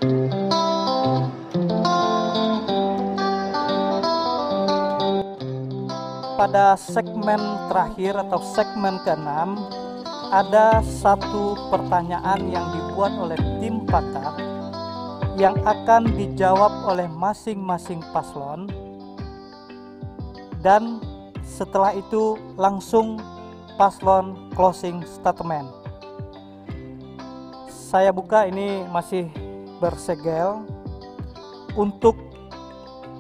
Pada segmen terakhir atau segmen ke-6 ada satu pertanyaan yang dibuat oleh tim pakar yang akan dijawab oleh masing-masing paslon, dan setelah itu langsung paslon closing statement. Saya buka, ini masih bersegel. Untuk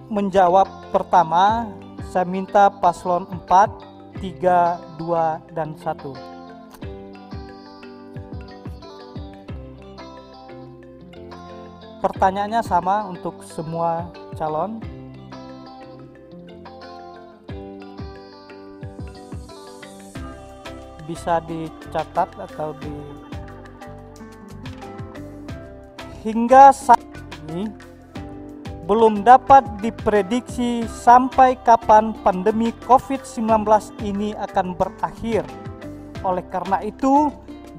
menjawab pertama, saya minta paslon 4, 3, 2, dan 1. Pertanyaannya sama untuk semua calon. Bisa dicatat atau hingga saat ini belum dapat diprediksi sampai kapan pandemi COVID-19 ini akan berakhir. Oleh karena itu,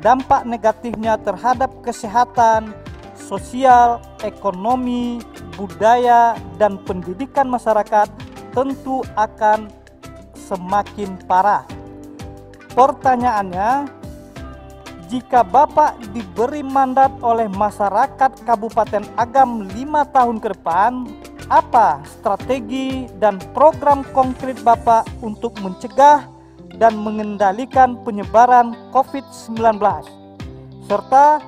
dampak negatifnya terhadap kesehatan, sosial, ekonomi, budaya, dan pendidikan masyarakat tentu akan semakin parah. Pertanyaannya, jika Bapak diberi mandat oleh masyarakat Kabupaten Agam 5 tahun ke depan, apa strategi dan program konkret Bapak untuk mencegah dan mengendalikan penyebaran COVID-19 serta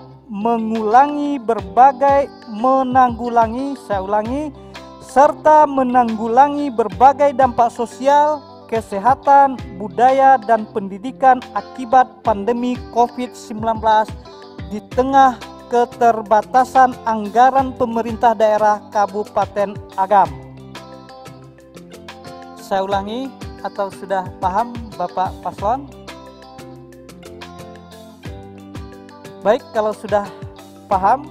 menanggulangi berbagai dampak sosial, kesehatan, budaya, dan pendidikan akibat pandemi COVID-19 di tengah keterbatasan anggaran pemerintah daerah Kabupaten Agam. Saya ulangi, atau sudah paham Bapak Paslon? Baik, kalau sudah paham,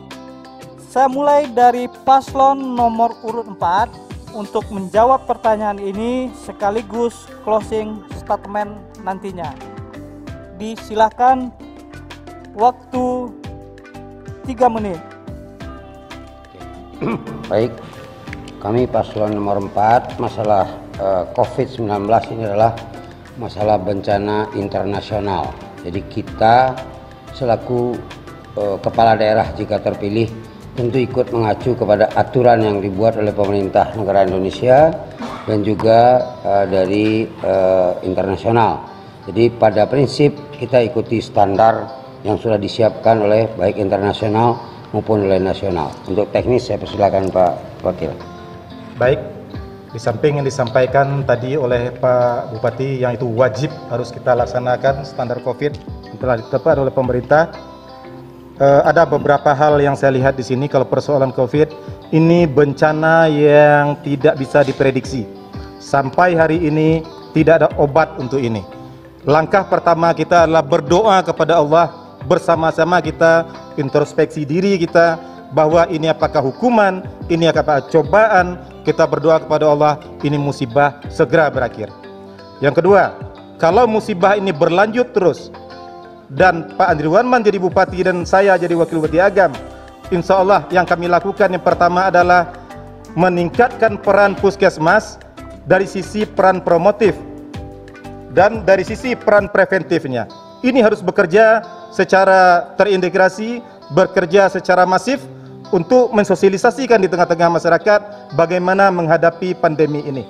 saya mulai dari paslon nomor urut 4 untuk menjawab pertanyaan ini sekaligus closing statement nantinya. Disilakan, waktu 3 menit. Baik, kami paslon nomor 4, masalah COVID-19 ini adalah masalah bencana internasional. Jadi kita selaku kepala daerah jika terpilih tentu ikut mengacu kepada aturan yang dibuat oleh pemerintah negara Indonesia dan juga dari internasional. Jadi pada prinsip kita ikuti standar yang sudah disiapkan oleh baik internasional maupun oleh nasional. Untuk teknis saya persilakan Pak Wakil. Baik, di samping yang disampaikan tadi oleh Pak Bupati yang itu wajib harus kita laksanakan standar COVID yang telah ditetapkan oleh pemerintah. Ada beberapa hal yang saya lihat di sini. Kalau persoalan COVID ini bencana yang tidak bisa diprediksi. Sampai hari ini tidak ada obat untuk ini. Langkah pertama kita adalah berdoa kepada Allah, bersama-sama kita introspeksi diri kita bahwa ini apakah hukuman, ini apakah cobaan. Kita berdoa kepada Allah, ini musibah segera berakhir. Yang kedua, kalau musibah ini berlanjut terus dan Pak Andri Warman jadi bupati dan saya jadi wakil bupati Agam, insya Allah yang kami lakukan yang pertama adalah meningkatkan peran puskesmas dari sisi peran promotif dan dari sisi peran preventifnya. Ini harus bekerja secara terintegrasi, bekerja secara masif untuk mensosialisasikan di tengah-tengah masyarakat bagaimana menghadapi pandemi ini.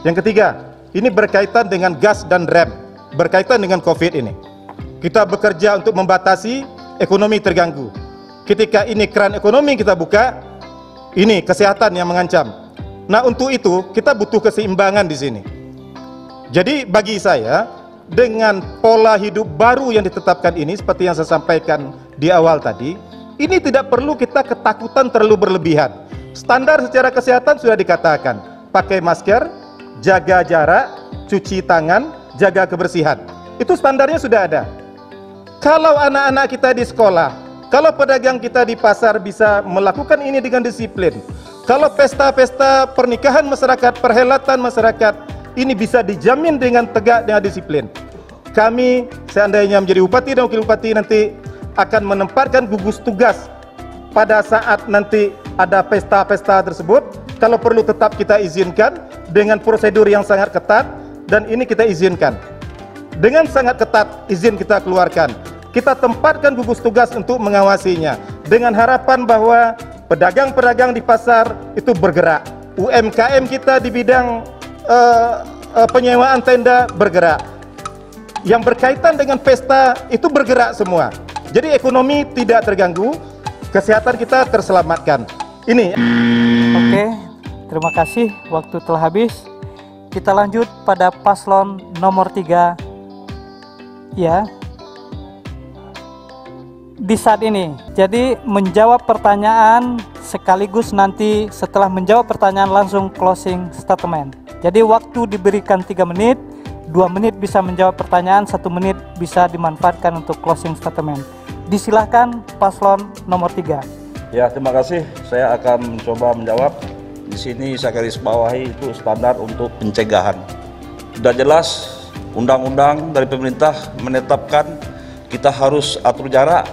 Yang ketiga, ini berkaitan dengan gas dan rem, berkaitan dengan COVID ini. Kita bekerja untuk membatasi ekonomi terganggu. Ketika ini keran ekonomi kita buka, ini kesehatan yang mengancam. Nah, untuk itu kita butuh keseimbangan di sini. Jadi bagi saya, dengan pola hidup baru yang ditetapkan ini, seperti yang saya sampaikan di awal tadi, ini tidak perlu kita ketakutan terlalu berlebihan. Standar secara kesehatan sudah dikatakan, pakai masker, jaga jarak, cuci tangan, jaga kebersihan. Itu standarnya sudah ada. Kalau anak-anak kita di sekolah, kalau pedagang kita di pasar bisa melakukan ini dengan disiplin, kalau pesta-pesta pernikahan masyarakat, perhelatan masyarakat, ini bisa dijamin dengan tegak, dengan disiplin. Kami seandainya menjadi bupati dan wakil bupati nanti akan menempatkan gugus tugas pada saat nanti ada pesta-pesta tersebut, kalau perlu tetap kita izinkan dengan prosedur yang sangat ketat, dan ini kita izinkan. Dengan sangat ketat izin kita keluarkan. Kita tempatkan gugus tugas untuk mengawasinya, dengan harapan bahwa pedagang-pedagang di pasar itu bergerak. UMKM kita di bidang penyewaan tenda bergerak. Yang berkaitan dengan pesta itu bergerak semua. Jadi ekonomi tidak terganggu, kesehatan kita terselamatkan. Ini. Oke, terima kasih. Waktu telah habis. Kita lanjut pada paslon nomor 3. Ya. Di saat ini, jadi menjawab pertanyaan sekaligus nanti setelah menjawab pertanyaan langsung closing statement. Jadi waktu diberikan 3 menit, 2 menit bisa menjawab pertanyaan, 1 menit bisa dimanfaatkan untuk closing statement. Disilahkan paslon nomor 3. Ya, terima kasih. Saya akan mencoba menjawab. Di sini saya garis bawahi itu standar untuk pencegahan. Sudah jelas undang-undang dari pemerintah menetapkan kita harus atur jarak,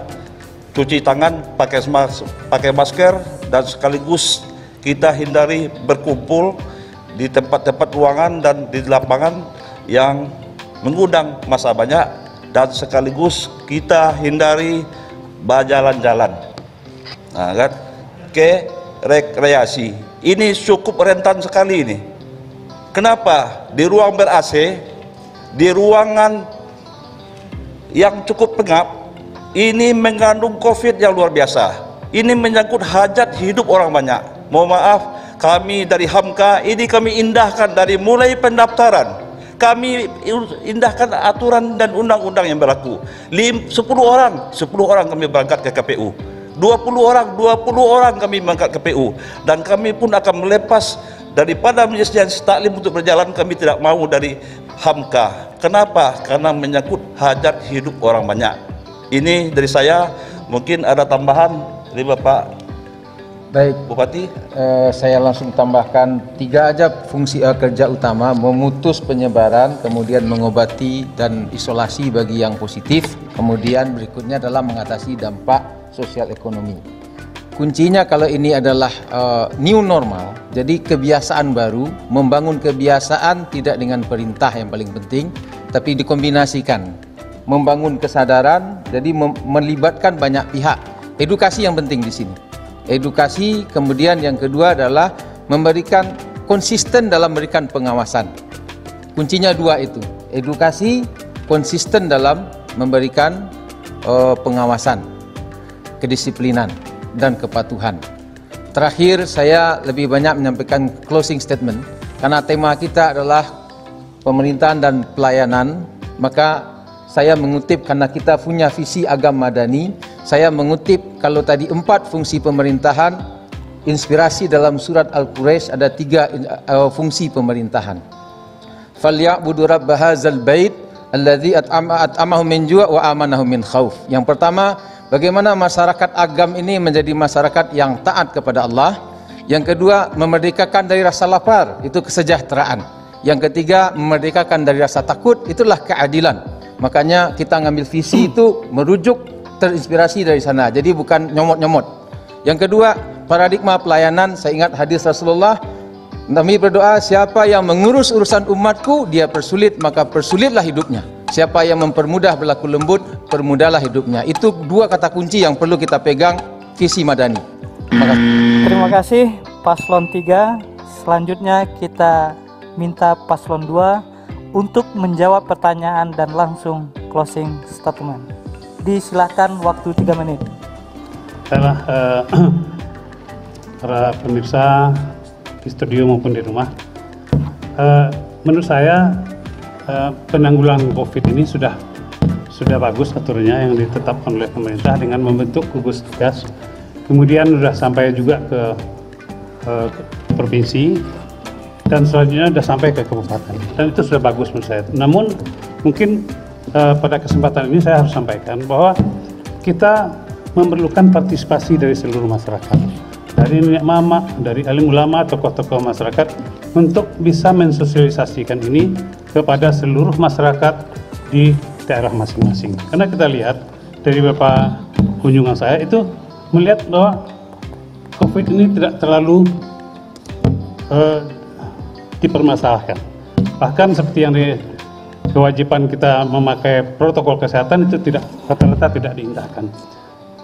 cuci tangan, pakai masker, dan sekaligus kita hindari berkumpul di tempat-tempat ruangan dan di lapangan yang mengundang massa banyak, dan sekaligus kita hindari berjalan-jalan, nah, kan, ke rekreasi. Ini cukup rentan sekali ini. Kenapa? Di ruang ber-AC, di ruangan yang cukup pengap, ini mengandung COVID yang luar biasa. Ini menyangkut hajat hidup orang banyak. Mohon maaf, kami dari HAMKA ini kami indahkan dari mulai pendaftaran. Kami indahkan aturan dan undang-undang yang berlaku. 10 orang kami berangkat ke KPU. 20 orang kami berangkat ke KPU. Dan kami pun akan melepas daripada majelis taklim untuk berjalan, kami tidak mau dari HAMKA. Kenapa? Karena menyangkut hajat hidup orang banyak. Ini dari saya, mungkin ada tambahan dari Bapak Baik, Bupati. Saya langsung tambahkan 3 aja fungsi kerja utama: memutus penyebaran, kemudian mengobati dan isolasi bagi yang positif, kemudian berikutnya adalah mengatasi dampak sosial ekonomi. Kuncinya kalau ini adalah new normal, jadi kebiasaan baru, membangun kebiasaan tidak dengan perintah yang paling penting, tapi dikombinasikan, membangun kesadaran, jadi melibatkan banyak pihak. Edukasi yang penting di sini. Edukasi, kemudian yang kedua adalah memberikan konsisten dalam memberikan pengawasan. Kuncinya 2 itu, edukasi, konsisten dalam memberikan pengawasan, kedisiplinan, dan kepatuhan. Terakhir, saya lebih banyak menyampaikan closing statement, karena tema kita adalah pemerintahan dan pelayanan, maka saya mengutip, karena kita punya visi agama madani, saya mengutip kalau tadi 4 fungsi pemerintahan, inspirasi dalam surat Al-Quraisy ada 3 fungsi pemerintahan. Falyabudu rabb hadzal bait alladzi at'amahum min ju' wa amanahum min khauf. Yang pertama, bagaimana masyarakat agam ini menjadi masyarakat yang taat kepada Allah. Yang kedua, memerdekakan dari rasa lapar, itu kesejahteraan. Yang ketiga, memerdekakan dari rasa takut, itulah keadilan. Makanya kita ngambil visi itu merujuk terinspirasi dari sana. Jadi bukan nyomot-nyomot. Yang kedua, paradigma pelayanan. Saya ingat hadis Rasulullah, Nabi berdoa, siapa yang mengurus urusan umatku, dia persulit, maka persulitlah hidupnya. Siapa yang mempermudah berlaku lembut, permudahlah hidupnya. Itu 2 kata kunci yang perlu kita pegang visi madani. Terima kasih paslon 3. Selanjutnya kita minta paslon 2 untuk menjawab pertanyaan dan langsung closing statement. Disilahkan, waktu 3 menit. Para pemirsa di studio maupun di rumah, menurut saya penanggulangan COVID ini sudah bagus aturannya yang ditetapkan oleh pemerintah dengan membentuk gugus tugas, kemudian sudah sampai juga ke provinsi, dan selanjutnya sudah sampai ke kabupaten, dan itu sudah bagus menurut saya. Namun mungkin pada kesempatan ini saya harus sampaikan bahwa kita memerlukan partisipasi dari seluruh masyarakat, dari nenek mama, dari alim ulama, tokoh-tokoh masyarakat, untuk bisa mensosialisasikan ini kepada seluruh masyarakat di daerah masing-masing. Karena kita lihat dari beberapa kunjungan saya itu melihat bahwa COVID ini tidak terlalu dipermasalahkan. Bahkan seperti yang kewajiban kita memakai protokol kesehatan itu tidak rata-rata tidak diindahkan.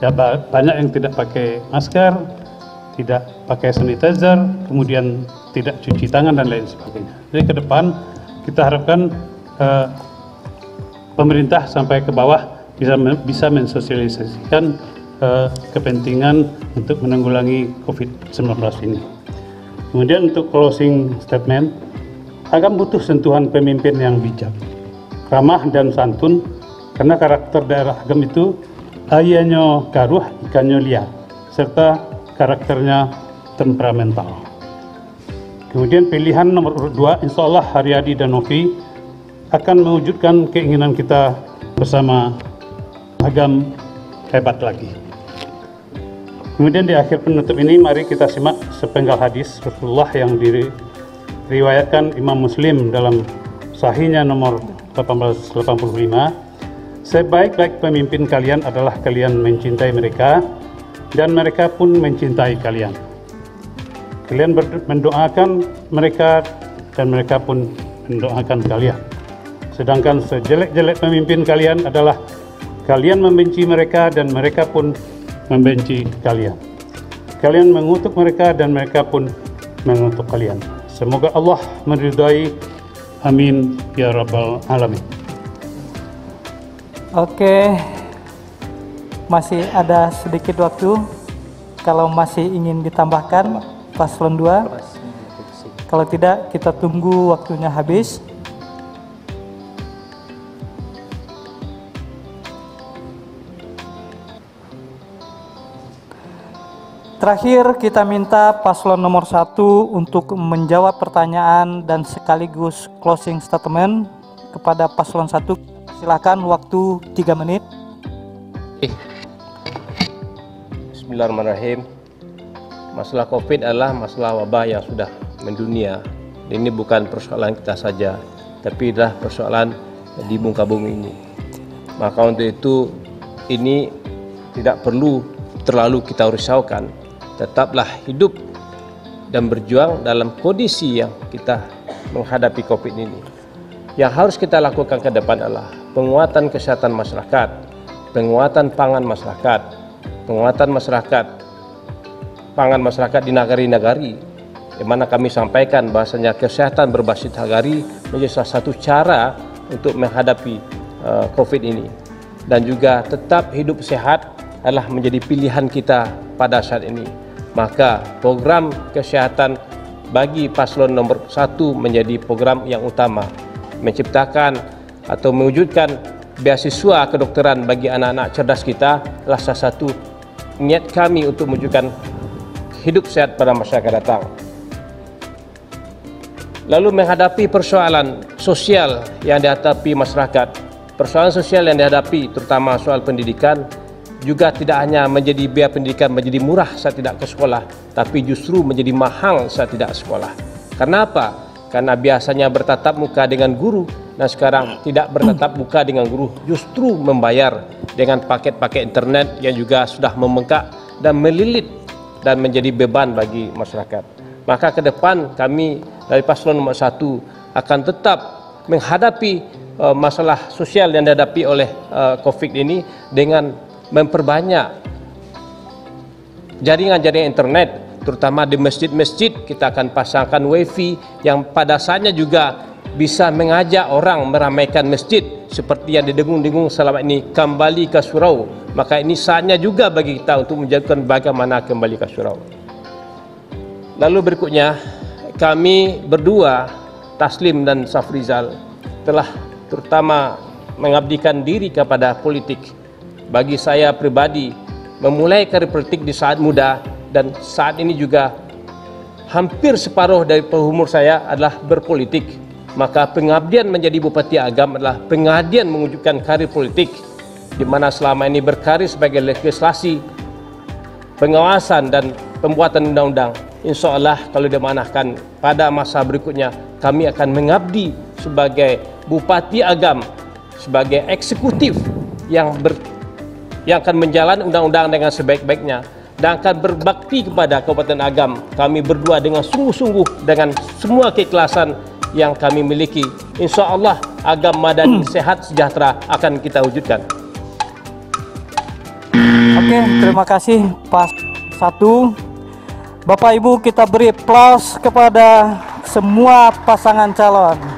Ya, banyak yang tidak pakai masker, tidak pakai sanitizer, kemudian tidak cuci tangan dan lain sebagainya. Jadi ke depan kita harapkan pemerintah sampai ke bawah bisa mensosialisasikan kepentingan untuk menanggulangi COVID-19 ini. Kemudian untuk closing statement, agam butuh sentuhan pemimpin yang bijak, ramah dan santun, karena karakter daerah Agam itu ayahnya garuh, ikannya liar, serta karakternya temperamental. Kemudian pilihan nomor urut 2, insya Allah Haryadi dan Novi akan mewujudkan keinginan kita bersama Agam hebat lagi. Kemudian di akhir penutup ini mari kita simak sepenggal hadis Rasulullah yang diriwayatkan Imam Muslim dalam sahihnya nomor 1885. Sebaik-baik pemimpin kalian adalah kalian mencintai mereka dan mereka pun mencintai kalian. Kalian mendoakan mereka dan mereka pun mendoakan kalian. Sedangkan sejelek-jelek pemimpin kalian adalah kalian membenci mereka dan mereka pun membenci kalian. Kalian mengutuk mereka dan mereka pun mengutuk kalian. Semoga Allah meridai. Amin ya rabbal alamin. Oke, masih ada sedikit waktu. Kalau masih ingin ditambahkan paslon 2, kalau tidak kita tunggu waktunya habis. Terakhir kita minta paslon nomor 1 untuk menjawab pertanyaan dan sekaligus closing statement. Kepada paslon 1 silakan, waktu 3 menit. Bismillahirrahmanirrahim. Masalah COVID adalah masalah wabah yang sudah mendunia. Ini bukan persoalan kita saja, tapi adalah persoalan di muka bumi ini. Maka untuk itu ini tidak perlu terlalu kita risaukan. Tetaplah hidup dan berjuang dalam kondisi yang kita menghadapi COVID ini. Yang harus kita lakukan ke depan adalah penguatan kesehatan masyarakat, penguatan pangan masyarakat, penguatan pangan masyarakat di nagari-nagari, di mana kami sampaikan bahasanya kesehatan berbasis nagari menjadi salah satu cara untuk menghadapi COVID ini. Dan juga tetap hidup sehat adalah menjadi pilihan kita pada saat ini. Maka program kesehatan bagi paslon nomor 1 menjadi program yang utama. Menciptakan atau mewujudkan beasiswa kedokteran bagi anak-anak cerdas kita adalah salah satu niat kami untuk mewujudkan hidup sehat pada masyarakat datang. Lalu menghadapi persoalan sosial yang dihadapi masyarakat. Persoalan sosial yang dihadapi terutama soal pendidikan juga tidak hanya menjadi biaya pendidikan menjadi murah saat tidak ke sekolah, tapi justru menjadi mahal saat tidak sekolah. Kenapa? Karena biasanya bertatap muka dengan guru, dan sekarang tidak bertatap muka dengan guru, justru membayar dengan paket-paket internet yang juga sudah membengkak dan melilit dan menjadi beban bagi masyarakat. Maka ke depan kami dari paslon nomor 1 akan tetap menghadapi masalah sosial yang dihadapi oleh COVID ini dengan memperbanyak jaringan-jaringan internet, terutama di masjid-masjid. Kita akan pasangkan wifi yang pada saatnya juga bisa mengajak orang meramaikan masjid seperti yang didengung-dengung selama ini, kembali ke surau. Maka ini saatnya juga bagi kita untuk menjadikan bagaimana kembali ke surau. Lalu berikutnya, kami berdua, Taslim dan Safrizal, telah terutama mengabdikan diri kepada politik. Bagi saya pribadi, memulai karir politik di saat muda dan saat ini juga hampir separuh dari umur saya adalah berpolitik. Maka pengabdian menjadi Bupati Agam adalah pengabdian mewujudkan karir politik, di mana selama ini berkarir sebagai legislasi, pengawasan dan pembuatan undang-undang. Insya Allah kalau dimanahkan pada masa berikutnya, kami akan mengabdi sebagai Bupati Agam, sebagai eksekutif yang akan menjalankan undang-undang dengan sebaik-baiknya. dan akan berbakti kepada Kabupaten Agam. Kami berdua dengan sungguh-sungguh dengan semua keikhlasan yang kami miliki. Insya Allah Agam Madani sehat sejahtera akan kita wujudkan. Oke, terima kasih Pas 1. Bapak Ibu, kita beri aplaus kepada semua pasangan calon.